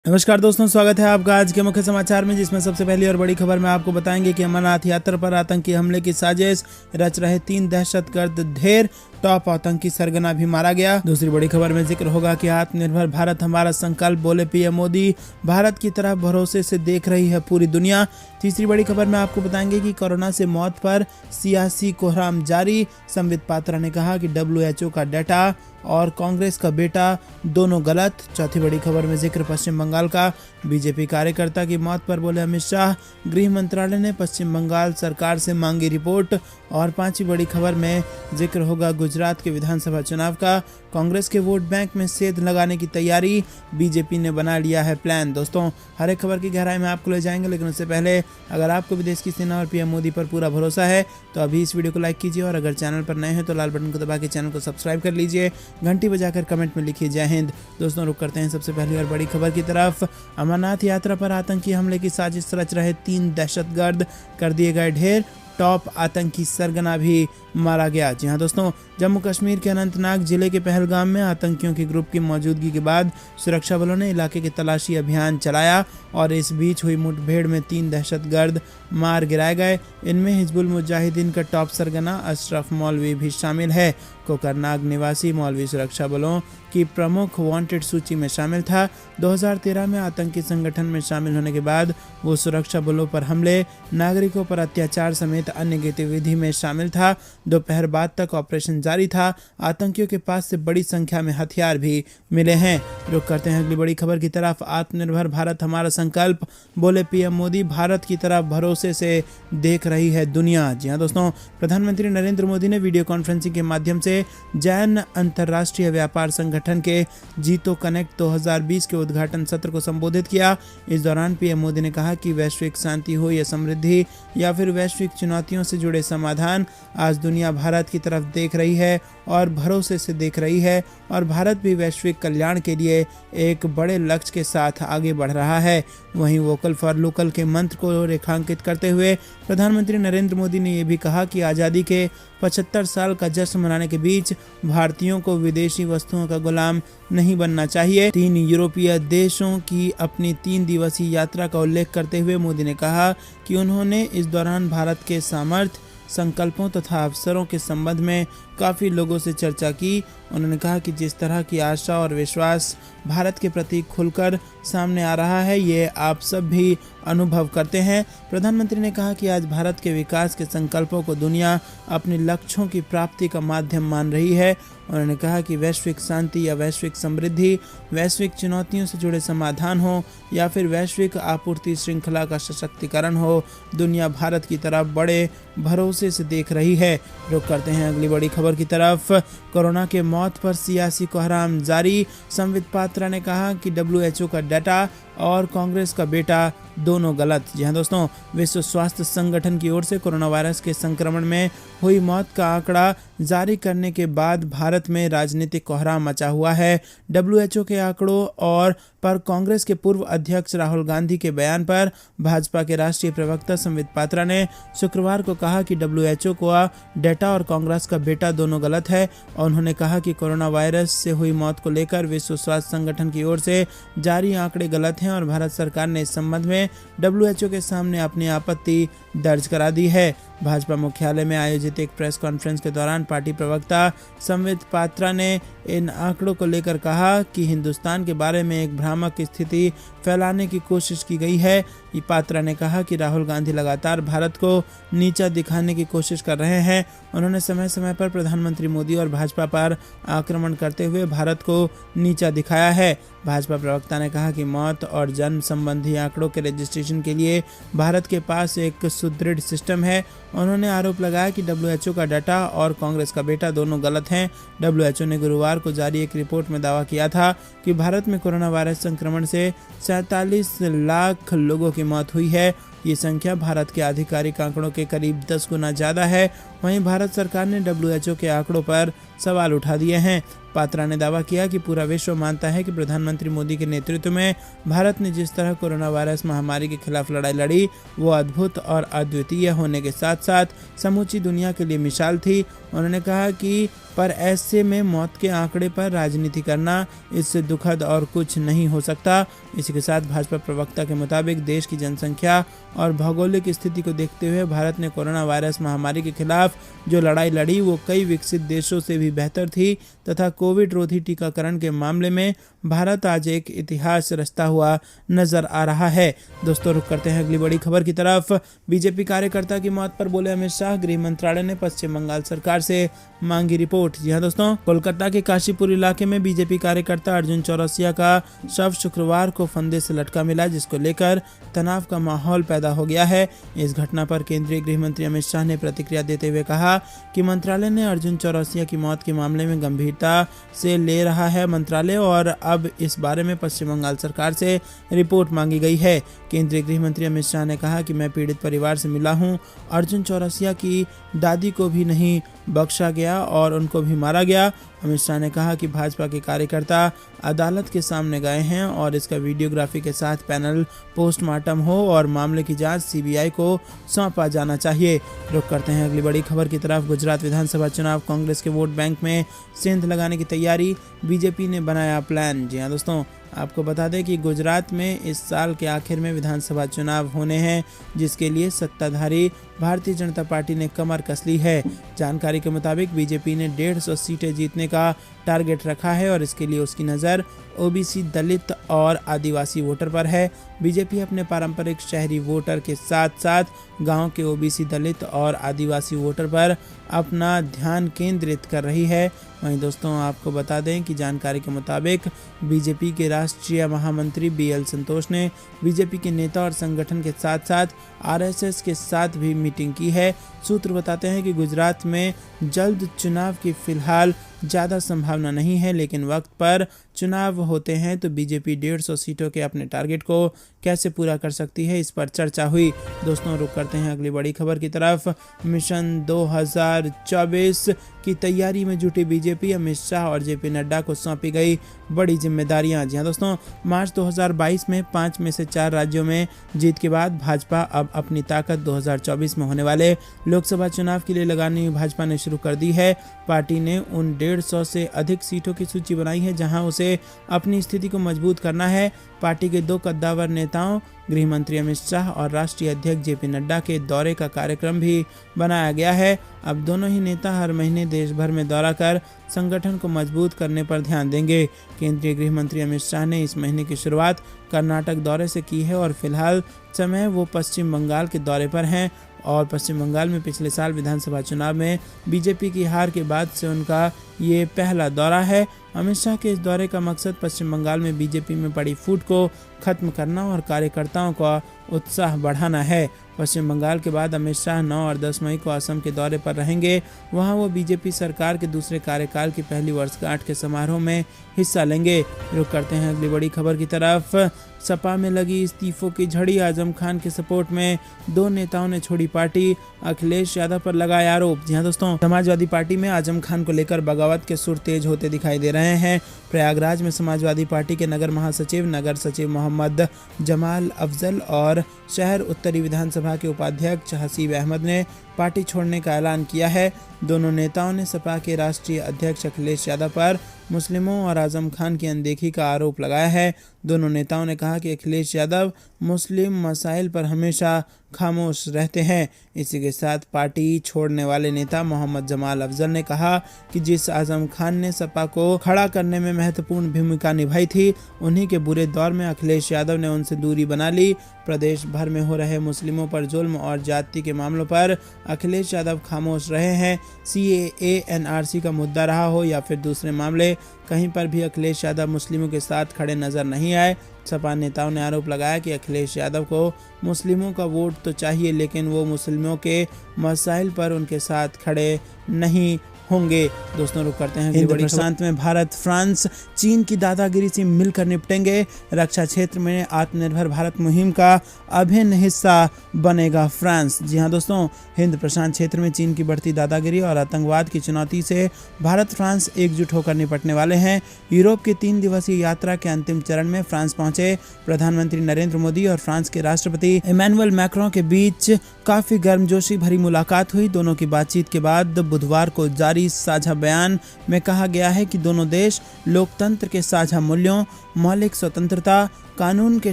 नमस्कार दोस्तों, स्वागत है आपका आज के मुख्य समाचार में, जिसमें सबसे पहली और बड़ी खबर में आपको बताएंगे कि अमरनाथ यात्रा पर आतंकी हमले की साजिश रच रहे 3 दहशतगर्द ढेर, टॉप आतंकी सरगना भी मारा गया। दूसरी बड़ी खबर में जिक्र होगा कि आत्मनिर्भर भारत हमारा संकल्प, बोले पीएम मोदी, भारत की तरफ भरोसे से देख रही है पूरी दुनिया। तीसरी बड़ी खबर में आपको बताएंगे कि कोरोना से मौत पर सियासी कोहराम जारी, संबित पात्रा ने कहा कि WHO का डाटा और कांग्रेस का बेटा दोनों गलत। चौथी बड़ी खबर में जिक्र पश्चिम बंगाल का, बीजेपी कार्यकर्ता की मौत पर बोले अमित शाह, गृह मंत्रालय ने पश्चिम बंगाल सरकार से मांगी रिपोर्ट। और पांचवी बड़ी खबर में जिक्र होगा गुजरात के विधानसभा चुनाव का, कांग्रेस के वोट बैंक में सेंध लगाने की तैयारी, बीजेपी ने बना लिया है प्लान। दोस्तों, हर एक खबर की गहराई में आपको ले जाएंगे, लेकिन उससे पहले अगर आपको भी देश की सेना और पीएम मोदी पर पूरा भरोसा है तो अभी इस वीडियो को लाइक कीजिए, और अगर चैनल पर नए हैं तो लाल बटन को दबा के चैनल को सब्सक्राइब कर लीजिए, घंटी बजाकर कमेंट में लिखिए जय हिंद। दोस्तों, रुक करते हैं सबसे पहली और बड़ी खबर की तरफ। अमरनाथ यात्रा पर आतंकी हमले की साजिश रच रहे 3 दहशतगर्द, कर दिए गए ढेर, टॉप आतंकी सरगना भी मारा गया। जी हां दोस्तों, जम्मू कश्मीर के अनंतनाग जिले के पहलगाम में आतंकियों की ग्रुप की मौजूदगी के बाद सुरक्षा बलों ने इलाके की तलाशी अभियान चलाया, और इस बीच हुई मुठभेड़ में 3 दहशतगर्द मार गिराए गए। इनमें हिजबुल मुजाहिदीन का टॉप सरगना अशरफ मौलवी भी शामिल है। कोकरनाग निवासी मौलवी सुरक्षा बलों की प्रमुख वांटेड सूची में शामिल था। 2013 में आतंकी संगठन में शामिल होने के बाद वो सुरक्षा बलों पर हमले, नागरिकों पर अत्याचार समेत अन्य गतिविधि में शामिल था। दोपहर बाद तक ऑपरेशन जारी था। आतंकियों के पास से बड़ी संख्या में हथियार भी मिले हैं। रुक करते हैं अगली बड़ी खबर की तरफ। आत्मनिर्भर भारत हमारा संकल्प, बोले पीएम मोदी, भारत की तरफ भरोसे से देख रही है दुनिया। जी हां दोस्तों, प्रधानमंत्री नरेंद्र मोदी ने वीडियो कॉन्फ्रेंसिंग के माध्यम से जैन अंतर्राष्ट्रीय व्यापार संगठन के जीतो कनेक्ट 2020 के उद्घाटन सत्र को संबोधित किया। इस दौरान पीएम मोदी ने कहा कि वैश्विक शांति हो या समृद्धि या फिर वैश्विक चुनौतियों से जुड़े समाधान, आज दुनिया भारत की तरफ देख रही है और भरोसे से देख रही है, और भारत भी वैश्विक कल्याण के लिए एक बड़े लक्ष्य के साथ आगे बढ़ रहा है। वहीं वोकल फॉर लोकल के मंत्र को रेखांकित करते हुए प्रधानमंत्री नरेंद्र मोदी ने यह भी कहा कि आज़ादी के 75 साल का जश्न मनाने के बीच भारतीयों को विदेशी वस्तुओं का गुलाम नहीं बनना चाहिए। 3 यूरोपीय देशों की अपनी 3 दिवसीय यात्रा का उल्लेख करते हुए मोदी ने कहा कि उन्होंने इस दौरान भारत के सामर्थ्य, संकल्पों तथा अवसरों के संबंध में काफ़ी लोगों से चर्चा की। उन्होंने कहा कि जिस तरह की आशा और विश्वास भारत के प्रति खुलकर सामने आ रहा है, ये आप सब भी अनुभव करते हैं। प्रधानमंत्री ने कहा कि आज भारत के विकास के संकल्पों को दुनिया अपने लक्ष्यों की प्राप्ति का माध्यम मान रही है। उन्होंने कहा कि वैश्विक शांति या वैश्विक समृद्धि, वैश्विक चुनौतियों से जुड़े समाधान हो या फिर वैश्विक आपूर्ति श्रृंखला का सशक्तिकरण हो, दुनिया भारत की तरफ बड़े भरोसे से देख रही है। रुक करते हैं अगली बड़ी खबर की तरफ। कोरोना के मौत पर सियासी कोहराम जारी, संबित पात्रा ने कहा कि WHO का डाटा और कांग्रेस का बेटा दोनों गलत। जी हां दोस्तों, विश्व स्वास्थ्य संगठन की ओर से कोरोना वायरस के संक्रमण में हुई मौत का आंकड़ा जारी करने के बाद भारत में राजनीतिक कोहराम मचा हुआ है। WHO के आंकड़ों और पर कांग्रेस के पूर्व अध्यक्ष राहुल गांधी के बयान पर भाजपा के राष्ट्रीय प्रवक्ता संबित पात्रा ने शुक्रवार को कहा कि WHO का डाटा और कांग्रेस का बेटा दोनों गलत है, और उन्होंने कहा कि कोरोना वायरस से हुई मौत को लेकर विश्व स्वास्थ्य संगठन की ओर से जारी आंकड़े गलत हैं, और भारत सरकार ने इस संबंध में WHO के सामने अपनी आपत्ति दर्ज करा दी है। भाजपा मुख्यालय में आयोजित एक प्रेस कॉन्फ्रेंस के दौरान पार्टी प्रवक्ता संबित पात्रा ने इन आंकड़ों को लेकर कहा कि हिंदुस्तान के बारे में एक भ्रामक स्थिति फैलाने की कोशिश की गई है। पात्रा ने कहा कि राहुल गांधी लगातार भारत को नीचा दिखाने की कोशिश कर रहे हैं। उन्होंने समय समय पर प्रधानमंत्री मोदी और भाजपा पर आक्रमण करते हुए भारत को नीचा दिखाया है। भाजपा प्रवक्ता ने कहा कि मौत और जन्म संबंधी आंकड़ों के रजिस्ट्रेशन के लिए भारत के पास एक सुदृढ़ सिस्टम है। उन्होंने आरोप लगाया कि WHO का डाटा और कांग्रेस का बेटा दोनों गलत हैं। WHO ने गुरुवार को जारी एक रिपोर्ट में दावा किया था कि भारत में कोरोना वायरस संक्रमण से 47 लाख लोगों की मौत हुई है। ये संख्या भारत के आधिकारिक आंकड़ों के करीब 10 गुना ज़्यादा है। वहीं भारत सरकार ने WHO के आंकड़ों पर सवाल उठा दिए हैं। पात्रा ने दावा किया कि पूरा विश्व मानता है कि प्रधानमंत्री मोदी के नेतृत्व में भारत ने जिस तरह कोरोना वायरस महामारी के खिलाफ लड़ाई लड़ी वो अद्भुत और अद्वितीय होने के साथ साथ समूची दुनिया के लिए मिसाल थी। उन्होंने कहा कि पर ऐसे में मौत के आंकड़े पर राजनीति करना इससे दुखद और कुछ नहीं हो सकता। इसी के साथ भाजपा प्रवक्ता के मुताबिक देश की जनसंख्या और भौगोलिक स्थिति को देखते हुए भारत ने कोरोना वायरस महामारी के खिलाफ जो लड़ाई लड़ी वो कई विकसित देशों से भी बेहतर थी तथा कोविड रोधी टीकाकरण के मामले में भारत आज एक इतिहास रचता हुआ नजर आ रहा है। दोस्तों रुक करते हैं अगली बड़ी खबर की तरफ। बीजेपी कार्यकर्ता की मौत पर बोले अमित शाह, गृह मंत्रालय ने पश्चिम बंगाल सरकार से मांगी रिपोर्ट। जी हाँ दोस्तों, कोलकाता के काशीपुर इलाके में बीजेपी कार्यकर्ता अर्जुन चौरसिया का शव शुक्रवार को फंदे से लटका मिला, जिसको लेकर तनाव का माहौल पैदा हो गया है। इस घटना पर केंद्रीय गृह मंत्री अमित शाह ने प्रतिक्रिया देते हुए कहा कि मंत्रालय ने अर्जुन चौरसिया की मौत के मामले में गंभीरता से ले रहा है मंत्रालय और अब इस बारे में पश्चिम बंगाल सरकार से रिपोर्ट मांगी गई है। केंद्रीय गृह मंत्री अमित शाह ने कहा कि मैं पीड़ित परिवार से मिला हूं। अर्जुन चौरसिया की दादी को भी नहीं बख्शा गया और उनको भी मारा गया। अमित शाह ने कहा कि भाजपा के कार्यकर्ता अदालत के सामने गए हैं और इसका वीडियोग्राफी के साथ पैनल पोस्टमार्टम हो और मामले की जांच सीबीआई को सौंपा जाना चाहिए। रुक करते हैं अगली बड़ी खबर की तरफ। गुजरात विधानसभा चुनाव, कांग्रेस के वोट बैंक में सेंध लगाने की तैयारी, बीजेपी ने बनाया प्लान। जी हाँ दोस्तों, आपको बता दें कि गुजरात में इस साल के आखिर में विधानसभा चुनाव होने हैं, जिसके लिए सत्ताधारी भारतीय जनता पार्टी ने कमर कस ली है। जानकारी के मुताबिक बीजेपी ने 150 सीटें जीतने का टारगेट रखा है और इसके लिए उसकी नज़र ओबीसी, दलित और आदिवासी वोटर पर है। बीजेपी अपने पारंपरिक शहरी वोटर के साथ साथ गांव के ओबीसी, दलित और आदिवासी वोटर पर अपना ध्यान केंद्रित कर रही है। वहीं दोस्तों आपको बता दें कि जानकारी के मुताबिक बीजेपी के राष्ट्रीय महामंत्री बीएल संतोष ने बीजेपी के नेता और संगठन के साथ साथ आरएसएस के साथ भी मीटिंग की है। सूत्र बताते हैं कि गुजरात में जल्द चुनाव की फिलहाल ज़्यादा संभावना नहीं है, लेकिन वक्त पर चुनाव होते हैं तो बीजेपी 150 सीटों के अपने टारगेट को कैसे पूरा कर सकती है, इस पर चर्चा हुई। दोस्तों रुक करते हैं अगली बड़ी खबर की तरफ। मिशन 2024 की तैयारी में जुटी बीजेपी, अमित शाह और जेपी नड्डा को सौंपी गई बड़ी जिम्मेदारियां। जी हाँ दोस्तों, मार्च 2022 में 5 में से 4 राज्यों में जीत के बाद भाजपा अब अपनी ताकत 2024 में होने वाले लोकसभा चुनाव के लिए लगानी भाजपा ने शुरू कर दी है। पार्टी ने उन 150 से अधिक सीटों की सूची बनाई है जहां उसे अपनी स्थिति को मजबूत करना है। पार्टी के 2 कद्दावर नेताओं गृह मंत्री अमित शाह और राष्ट्रीय अध्यक्ष जेपी नड्डा के दौरे का कार्यक्रम भी बनाया गया है। अब दोनों ही नेता हर महीने देश भर में दौरा कर संगठन को मजबूत करने पर ध्यान देंगे। केंद्रीय गृह मंत्री अमित शाह ने इस महीने की शुरुआत कर्नाटक दौरे से की है और फिलहाल समय वो पश्चिम बंगाल के दौरे पर हैं और पश्चिम बंगाल में पिछले साल विधानसभा चुनाव में बीजेपी की हार के बाद से उनका ये पहला दौरा है। अमित शाह के इस दौरे का मकसद पश्चिम बंगाल में बीजेपी में पड़ी फूट को खत्म करना और कार्यकर्ताओं का उत्साह बढ़ाना है। पश्चिम बंगाल के बाद अमित शाह 9 और 10 मई को असम के दौरे पर रहेंगे। वहां वो बीजेपी सरकार के दूसरे कार्यकाल की पहली वर्षगांठ के समारोह में हिस्सा लेंगे। रुक करते हैं अगली बड़ी खबर की तरफ। सपा में लगी इस्तीफों की झड़ी, आजम खान के सपोर्ट में 2 नेताओं ने छोड़ी पार्टी, अखिलेश यादव पर लगाया आरोप। जी हाँ दोस्तों, समाजवादी पार्टी में आजम खान को लेकर बगावत के सुर तेज होते दिखाई दे रहे हैं। प्रयागराज में समाजवादी पार्टी के नगर महासचिव, नगर सचिव मोहम्मद जमाल अफजल और शहर उत्तरी विधानसभा के उपाध्यक्ष हसीब अहमद ने पार्टी छोड़ने का ऐलान किया है। दोनों नेताओं ने सपा के राष्ट्रीय अध्यक्ष अखिलेश यादव पर मुस्लिमों और आजम खान की अनदेखी का आरोप लगाया है। दोनों नेताओं ने कहा कि अखिलेश यादव मुस्लिम मसाइल पर हमेशा खामोश रहते हैं। इसी के साथ पार्टी छोड़ने वाले नेता मोहम्मद जमाल अफजल ने कहा कि जिस आजम खान ने सपा को खड़ा करने में महत्वपूर्ण भूमिका निभाई थी, उन्हीं के बुरे दौर में अखिलेश यादव ने उनसे दूरी बना ली। प्रदेश भर में हो रहे मुस्लिमों पर जुल्म और जाति के मामलों पर अखिलेश यादव खामोश रहे हैं। CAA NRC का मुद्दा रहा हो या फिर दूसरे मामले, कहीं पर भी अखिलेश यादव मुस्लिमों के साथ खड़े नजर नहीं आए। सपा नेताओं ने आरोप लगाया कि अखिलेश यादव को मुस्लिमों का वोट तो चाहिए, लेकिन वो मुस्लिमों के मसाइल पर उनके साथ खड़े नहीं होंगे। दोस्तों रुक करते हैं हिंद प्रशांत में भारत फ्रांस चीन की दादागिरी से मिलकर निपटेंगे। रक्षा क्षेत्र में आत्मनिर्भर भारत मुहिम का अभिन्न हिस्सा बनेगा फ्रांस। जी हाँ दोस्तों, हिंद प्रशांत क्षेत्र में चीन की बढ़ती दादागिरी और आतंकवाद की चुनौती से भारत फ्रांस एकजुट होकर निपटने वाले हैं। यूरोप की 3 दिवसीय यात्रा के अंतिम चरण में फ्रांस पहुंचे प्रधानमंत्री नरेंद्र मोदी और फ्रांस के राष्ट्रपति इमैनुअल मैक्रों के बीच काफी गर्मजोशी भरी मुलाकात हुई। दोनों की बातचीत के बाद बुधवार को जारी साझा बयान में कहा गया है कि दोनों देश लोकतंत्र के साझा मूल्यों, मौलिक स्वतंत्रता, कानून के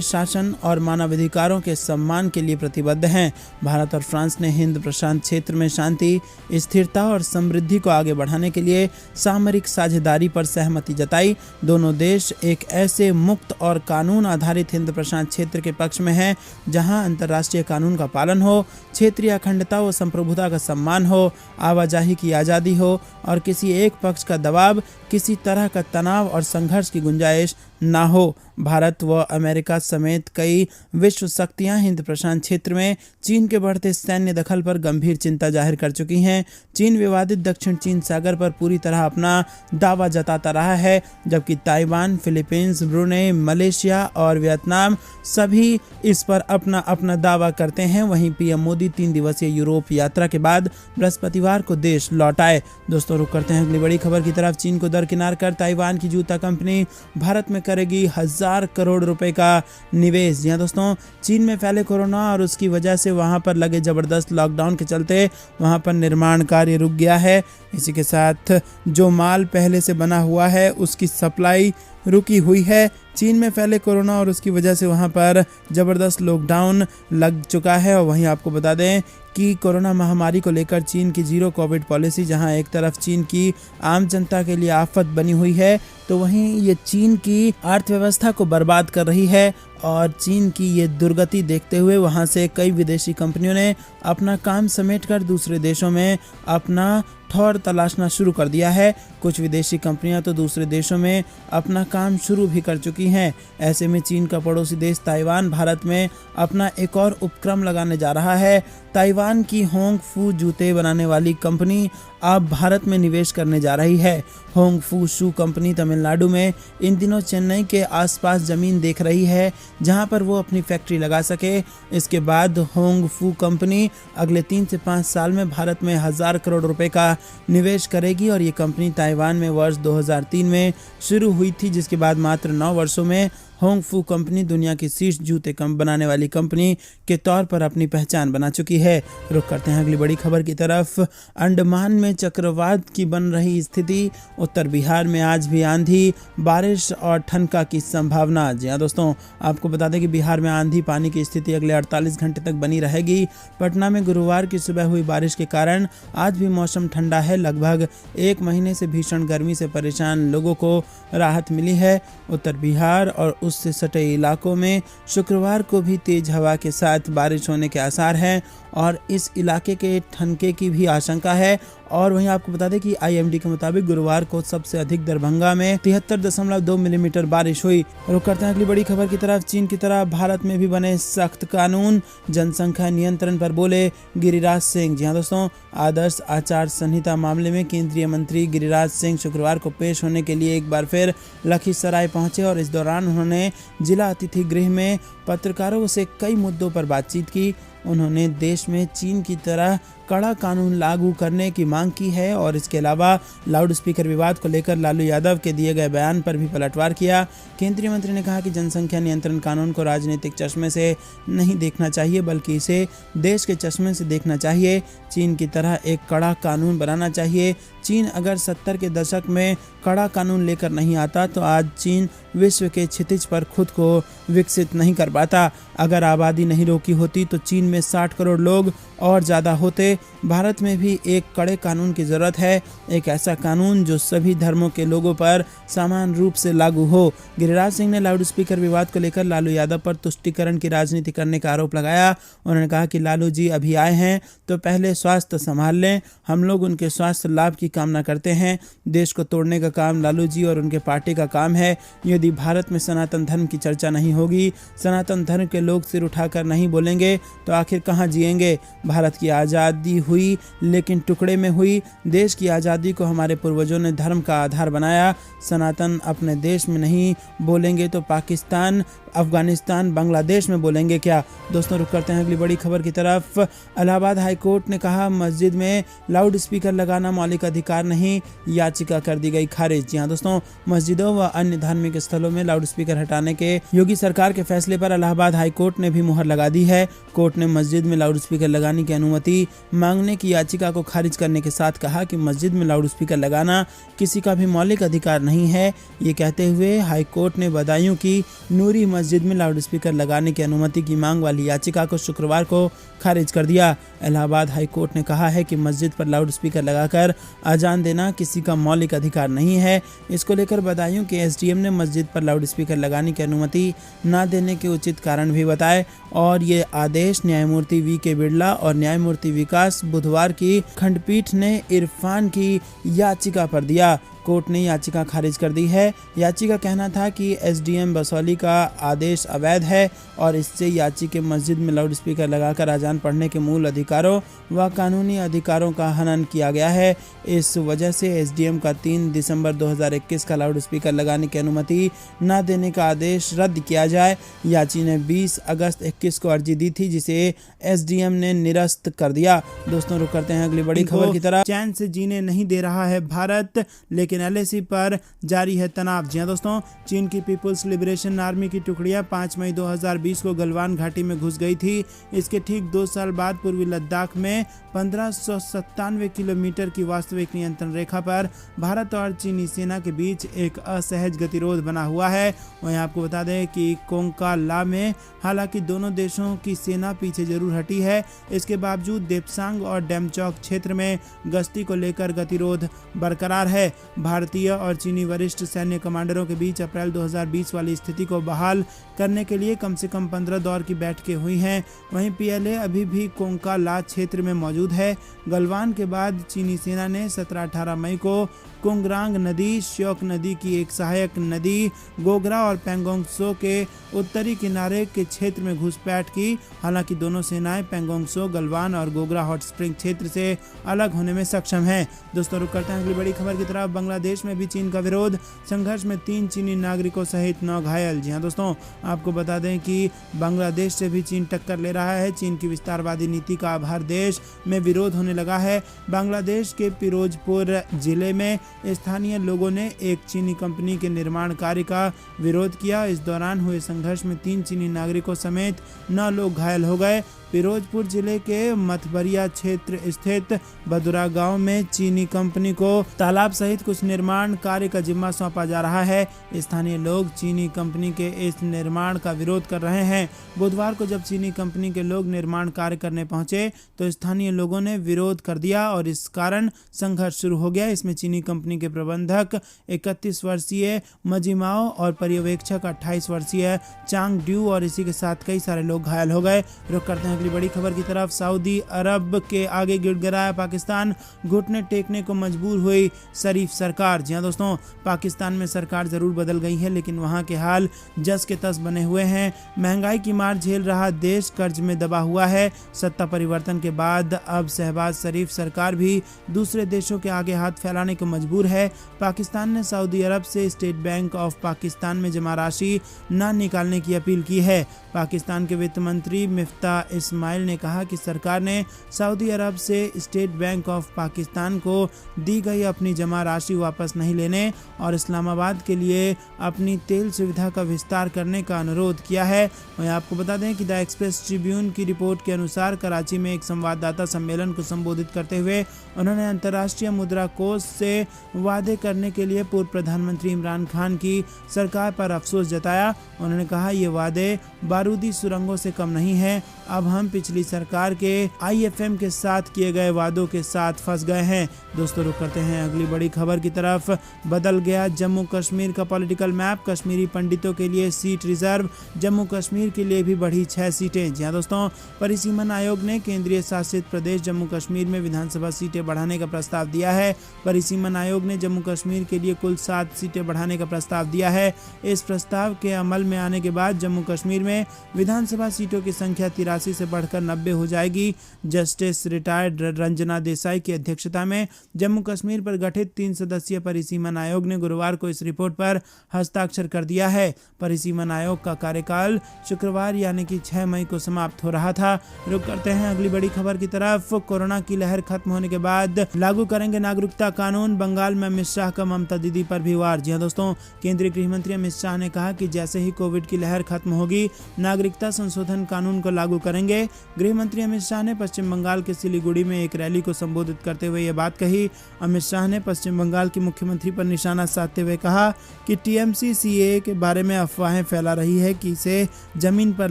शासन और मानवाधिकारों के सम्मान के लिए प्रतिबद्ध हैं। भारत और फ्रांस ने हिंद प्रशांत क्षेत्र में शांति, स्थिरता और समृद्धि को आगे बढ़ाने के लिए सामरिक साझेदारी पर सहमति जताई। दोनों देश एक ऐसे मुक्त और कानून आधारित हिंद प्रशांत क्षेत्र के पक्ष में हैं जहां अंतर्राष्ट्रीय कानून का पालन हो, क्षेत्रीय अखंडता व संप्रभुता का सम्मान हो, आवाजाही की आज़ादी हो और किसी एक पक्ष का दबाव, किसी तरह का तनाव और संघर्ष की गुंजाइश ना हो। भारत व अमेरिका समेत कई विश्व शक्तियां हिंद प्रशांत क्षेत्र में चीन के बढ़ते सैन्य दखल पर गंभीर चिंता जाहिर कर चुकी हैं। चीन विवादित दक्षिण चीन सागर पर पूरी तरह अपना दावा जताता रहा है, जबकि ताइवान, फिलीपींस, ब्रुनेई, मलेशिया और वियतनाम सभी इस पर अपना अपना दावा करते हैं। वहीं पीएम मोदी 3 दिवसीय यूरोप यात्रा के बाद बृहस्पतिवार को देश लौट आए। दोस्तों रुक करते हैं अगली बड़ी खबर की तरफ। चीन को दरकिनार कर ताइवान की जूता कंपनी भारत में करेगी 1000 करोड़ रुपए का निवेश। जी हाँ दोस्तों, चीन में फैले कोरोना और उसकी वजह से वहां पर लगे जबरदस्त लॉकडाउन के चलते वहां पर निर्माण कार्य रुक गया है। इसी के साथ जो माल पहले से बना हुआ है उसकी सप्लाई रुकी हुई है। चीन में फैले कोरोना और उसकी वजह से वहां पर जबरदस्त लॉकडाउन लग चुका है। और वहीं आपको बता दें कि कोरोना महामारी को लेकर चीन की जीरो कोविड पॉलिसी, जहां एक तरफ चीन की आम जनता के लिए आफत बनी हुई है, तो वहीं ये चीन की अर्थव्यवस्था को बर्बाद कर रही है। और चीन की ये दुर्गति देखते हुए वहां से कई विदेशी कंपनियों ने अपना काम समेटकर दूसरे देशों में अपना ठौर तलाशना शुरू कर दिया है। कुछ विदेशी कंपनियां तो दूसरे देशों में अपना काम शुरू भी कर चुकी हैं। ऐसे में चीन का पड़ोसी देश ताइवान भारत में अपना एक और उपक्रम लगाने जा रहा है। ताइवान की होंग फू जूते बनाने वाली कंपनी अब भारत में निवेश करने जा रही है। होंग फू शू कंपनी तमिलनाडु में इन दिनों चेन्नई के आसपास जमीन देख रही है जहां पर वो अपनी फैक्ट्री लगा सके। इसके बाद होंग फू कंपनी अगले 3 से 5 साल में भारत में 1000 करोड़ रुपए का निवेश करेगी। और ये कंपनी ताइवान में वर्ष 2003 में शुरू हुई थी, जिसके बाद मात्र 9 वर्षों में होंग फू कंपनी दुनिया की शीर्ष जूते बनाने वाली कंपनी के तौर पर अपनी पहचान बना चुकी है। रुक करते हैं अगली बड़ी खबर की तरफ। अंडमान में चक्रवात की बन रही स्थिति। उत्तर बिहार में आज भी आंधी, बारिश और ठनका की संभावना। जी हाँ दोस्तों, आपको बता दें कि बिहार में आंधी पानी की स्थिति अगले 48 घंटे तक बनी रहेगी। पटना में गुरुवार की सुबह हुई बारिश के कारण आज भी मौसम ठंडा है। लगभग 1 महीने से भीषण गर्मी से परेशान लोगों को राहत मिली है। उत्तर बिहार और उससे सटे इलाकों में शुक्रवार को भी तेज हवा के साथ बारिश होने के आसार हैं और इस इलाके के ठनके की भी आशंका है। और वहीं आपको बता दें कि आईएमडी के मुताबिक गुरुवार को सबसे अधिक दरभंगा में 73.2 मिलीमीटर बारिश हुई। रुक करते हैं अगली बड़ी खबर की तरफ। चीन की तरह भारत में भी बने सख्त कानून, जनसंख्या नियंत्रण पर बोले गिरिराज सिंह। जी हाँ दोस्तों, आदर्श आचार संहिता मामले में केंद्रीय मंत्री गिरिराज सिंह शुक्रवार को पेश होने के लिए एक बार फिर लखीसराय पहुंचे और इस दौरान उन्होंने जिला अतिथि गृह में पत्रकारों से कई मुद्दों पर बातचीत की। उन्होंने देश में चीन की तरह कड़ा कानून लागू करने की मांग की है और इसके अलावा लाउड स्पीकर विवाद को लेकर लालू यादव के दिए गए बयान पर भी पलटवार किया। केंद्रीय मंत्री ने कहा कि जनसंख्या नियंत्रण कानून को राजनीतिक चश्मे से नहीं देखना चाहिए, बल्कि इसे देश के चश्मे से देखना चाहिए। चीन की तरह एक कड़ा कानून बनाना चाहिए। चीन अगर 70 के दशक में कड़ा कानून लेकर नहीं आता तो आज चीन विश्व के क्षितिज पर खुद को विकसित नहीं कर पाता। अगर आबादी नहीं रोकी होती तो चीन में 60 करोड़ लोग और ज़्यादा होते। भारत में भी एक कड़े कानून की ज़रूरत है, एक ऐसा कानून जो सभी धर्मों के लोगों पर समान रूप से लागू हो। गिरिराज सिंह ने लाउड स्पीकर विवाद को लेकर लालू यादव पर तुष्टीकरण की राजनीति करने का आरोप लगाया। उन्होंने कहा कि लालू जी अभी आए हैं तो पहले स्वास्थ्य संभाल लें। हम लोग उनके स्वास्थ्य लाभ की कामना करते हैं। देश को तोड़ने का काम लालू जी और उनके पार्टी का काम है। यदि भारत में सनातन धर्म की चर्चा नहीं होगी, सनातन धर्म के लोग सिर उठाकर नहीं बोलेंगे तो आखिर कहाँ जिएंगे। भारत की आज़ादी हुई लेकिन टुकड़े में हुई। देश की आज़ादी को हमारे पूर्वजों ने धर्म का आधार बनाया। सनातन अपने देश में नहीं बोलेंगे तो पाकिस्तान, अफगानिस्तान, बांग्लादेश में बोलेंगे क्या। दोस्तों रुक करते हैं अगली बड़ी खबर की तरफ। इलाहाबाद हाई कोर्ट ने कहा मस्जिद में लाउड स्पीकर लगाना मौलिक अधिकार नहीं, याचिका कर दी गई खारिज। जी हाँ दोस्तों, मस्जिदों व अन्य धार्मिक स्थलों में लाउड स्पीकर हटाने के योगी सरकार के फैसले पर इलाहाबाद हाई कोर्ट ने भी मुहर लगा दी है। कोर्ट ने मस्जिद में लाउड स्पीकर लगाने की अनुमति मांगने की याचिका को खारिज करने के साथ कहा कि मस्जिद में लाउड स्पीकर लगाना किसी का भी मौलिक अधिकार नहीं है। ये कहते हुए हाई कोर्ट ने बदायूं की नूरी मस्जिद में लाउड स्पीकर लगाने की अनुमति की मांग वाली याचिका को शुक्रवार को खारिज कर दिया। इलाहाबाद हाई कोर्ट ने कहा है कि मस्जिद पर लाउड स्पीकर लगाकर अजान देना किसी का मौलिक अधिकार नहीं है। इसको लेकर बदायूं के एसडीएम ने मस्जिद पर लाउड स्पीकर लगाने की अनुमति न देने के उचित कारण भी बताए और ये आदेश न्यायमूर्ति वी.के. बिड़ला और न्यायमूर्ति विकास बुधवार की खंडपीठ ने इरफान की याचिका पर दिया। कोर्ट ने याचिका खारिज कर दी है। याचिका कहना था कि एसडीएम बसौली का आदेश अवैध है और इससे याची के मस्जिद में लाउड स्पीकर लगाकर अजान पढ़ने के मूल अधिकारों व कानूनी अधिकारों का हनन किया गया है। इस वजह से एसडीएम का 3 दिसंबर 2021 का लाउड स्पीकर लगाने की अनुमति न देने का आदेश रद्द किया जाए। याची ने 20 अगस्त 21 को अर्जी दी थी जिसे एसडीएम ने निरस्त कर दिया। दोस्तों रुक करते हैं अगली बड़ी खबर की तरफ। चैन से जीने नहीं दे रहा है भारत, लेकिन एलएसी पर जारी है तनाव। जी हां दोस्तों, चीन की पीपुल्स लिबरेशन आर्मी की टुकड़ियां 5 मई 2020 को गलवान घाटी में घुस गई थी। इसके ठीक 2 साल बाद पूर्वी लद्दाख में 1597 किलोमीटर की वास्तविक नियंत्रण रेखा पर भारत और चीनी सेना के बीच एक असहज गतिरोध बना हुआ है। वहीं आपको बता दें कि कोंका ला में हालांकि दोनों देशों की सेना पीछे जरूर हटी है, इसके बावजूद देपसांग और डेमचौक क्षेत्र में गश्ती को लेकर गतिरोध बरकरार है। भारतीय और चीनी वरिष्ठ सैन्य कमांडरों के बीच अप्रैल 2020 वाली स्थिति को बहाल करने के लिए कम से कम 15 दौर की बैठकें हुई हैं। वहीं पीएलए अभी भी कोंका ला क्षेत्र में मौजूद है। गलवान के बाद चीनी सेना ने 17-18 मई को कुंगरांग नदी, श्योक नदी की एक सहायक नदी, गोगरा और पेंगोंग त्सो के उत्तरी किनारे के क्षेत्र में घुसपैठ की। हालांकि दोनों सेनाएं पेंगोंग त्सो, गलवान और गोगरा हॉट स्प्रिंग क्षेत्र से अलग होने में सक्षम हैं। दोस्तों रुक करते हैं अगली बड़ी खबर की तरफ। बांग्लादेश में भी चीन का विरोध, संघर्ष में 3 चीनी नागरिकों सहित 9 घायल। जी हां दोस्तों, आपको बता दें कि बांग्लादेश से भी चीन टक्कर ले रहा है। चीन की विस्तारवादी नीति का अब हर देश में विरोध होने लगा है। बांग्लादेश के फिरोजपुर जिले में स्थानीय लोगों ने एक चीनी कंपनी के निर्माण कार्य का विरोध किया। इस दौरान हुए संघर्ष में 3 चीनी नागरिकों समेत 9 लोग घायल हो गए। फिरोजपुर जिले के मथबरिया क्षेत्र स्थित बदुरा गांव में चीनी कंपनी को तालाब सहित कुछ निर्माण कार्य का जिम्मा सौंपा जा रहा है। स्थानीय लोग चीनी कंपनी के इस निर्माण का विरोध कर रहे हैं। बुधवार को जब चीनी कंपनी के लोग निर्माण कार्य करने पहुंचे तो स्थानीय लोगों ने विरोध कर दिया और इस कारण संघर्ष शुरू हो गया। इसमें चीनी कंपनी के प्रबंधक 31 वर्षीय मजिमाओ और पर्यवेक्षक 28 वर्षीय चांग ड्यू और इसी के साथ कई सारे लोग घायल हो गए। रुक करते हैं अगली बड़ी खबर की तरफ। सऊदी अरब के आगे गिड़गिड़ाया पाकिस्तान, घुटने टेकने को मजबूर हुई शरीफ सरकार। जी हां दोस्तों, पाकिस्तान में सरकार जरूर बदल गई है लेकिन वहां के हाल जस के तस बने हुए हैं। महंगाई की मार झेल रहा देश कर्ज में दबा हुआ है। सत्ता परिवर्तन के बाद अब शहबाज शरीफ सरकार भी दूसरे देशों के आगे हाथ फैलाने को मजबूर है। पाकिस्तान ने सऊदी अरब से स्टेट बैंक ऑफ पाकिस्तान में जमा राशि न निकालने की अपील की है। पाकिस्तान के वित्त मंत्री मिफ्ताह इस्माइल ने कहा कि सरकार ने सऊदी अरब से स्टेट बैंक ऑफ पाकिस्तान को दी गई अपनी जमा राशि वापस नहीं लेने और इस्लामाबाद के लिए अपनी तेल सुविधा का विस्तार करने का अनुरोध किया है। वहीं आपको बता दें कि द एक्सप्रेस ट्रिब्यून की रिपोर्ट के अनुसार कराची में एक संवाददाता सम्मेलन को संबोधित करते हुए उन्होंने अंतर्राष्ट्रीय मुद्रा कोष से वादे करने के लिए पूर्व प्रधानमंत्री इमरान खान की सरकार पर अफसोस जताया। उन्होंने कहा ये वादे बारूदी सुरंगों से कम नहीं है। अब हम पिछली सरकार के IFM के साथ किए गए वादों के साथ फंस गए हैं। दोस्तों रुक करते हैं अगली बड़ी खबर की तरफ। बदल गया जम्मू कश्मीर का पॉलिटिकल मैप, कश्मीरी पंडितों के लिए सीट रिजर्व, जम्मू कश्मीर के लिए भी बढ़ी 6 सीटें। जी हाँ दोस्तों, परिसीमन आयोग ने केंद्रीय शासित प्रदेश जम्मू कश्मीर में विधानसभा सीटें बढ़ाने का प्रस्ताव दिया है। परिसीमन आयोग ने जम्मू कश्मीर के लिए कुल 7 सीटें बढ़ाने का प्रस्ताव दिया है। इस प्रस्ताव के अमल में आने के बाद जम्मू कश्मीर में विधानसभा सीटों की संख्या 83 से बढ़कर 90 हो जाएगी। जस्टिस रिटायर्ड रंजना देसाई की अध्यक्षता में जम्मू कश्मीर पर गठित 3 सदस्यीय परिसीमन आयोग ने गुरुवार को इस रिपोर्ट पर हस्ताक्षर कर दिया है। परिसीमन आयोग का कार्यकाल शुक्रवार यानी कि 6 मई को समाप्त हो रहा था। रुक करते हैं अगली बड़ी खबर की तरफ। कोरोना की लहर खत्म होने के बाद लागू करेंगे नागरिकता कानून, बंगाल में अमित शाह का ममता दीदी पर भी वार। जी हाँ दोस्तों, केंद्रीय गृह मंत्री अमित शाह ने कहा कि जैसे ही कोविड की लहर खत्म होगी नागरिकता संशोधन कानून को लागू करेंगे। गृह मंत्री अमित शाह ने पश्चिम बंगाल के सिलीगुड़ी में एक रैली को संबोधित करते हुए ये बात कही। अमित शाह ने पश्चिम बंगाल के मुख्यमंत्री पर निशाना साधते हुए कहा कि TMC CAA के बारे में अफवाहें फैला रही है कि इसे जमीन पर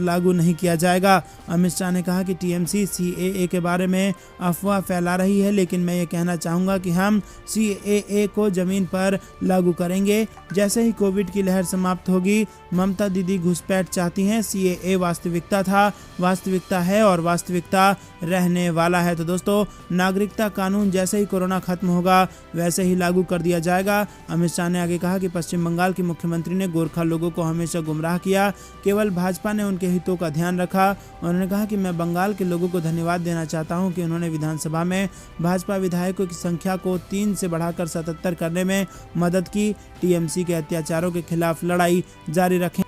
लागू नहीं किया जाएगा। अमित शाह ने कहा कि TMC CAA के बारे में अफवाह फैला रही है, लेकिन मैं ये कहना चाहूँगा कि हम CAA को जमीन पर लागू करेंगे जैसे ही कोविड की लहर समाप्त होगी। ममता दीदी घुसपैठ चाहती हैं, CAA वास्तविकता था, वास्तविकता है और वास्तविकता रहने वाला है। तो दोस्तों, नागरिकता कानून जैसे ही कोरोना खत्म होगा वैसे ही लागू कर दिया जाएगा। अमित शाह ने आगे कहा कि पश्चिम बंगाल के मुख्यमंत्री ने गोरखा लोगों को हमेशा गुमराह किया, केवल भाजपा ने उनके हितों का ध्यान रखा। उन्होंने कहा कि मैं बंगाल के लोगों को धन्यवाद देना चाहता हूं कि उन्होंने विधानसभा में भाजपा विधायकों की संख्या को 3 से बढ़ाकर 77 करने में मदद की। TMC के अत्याचारों के खिलाफ लड़ाई जारी रखें।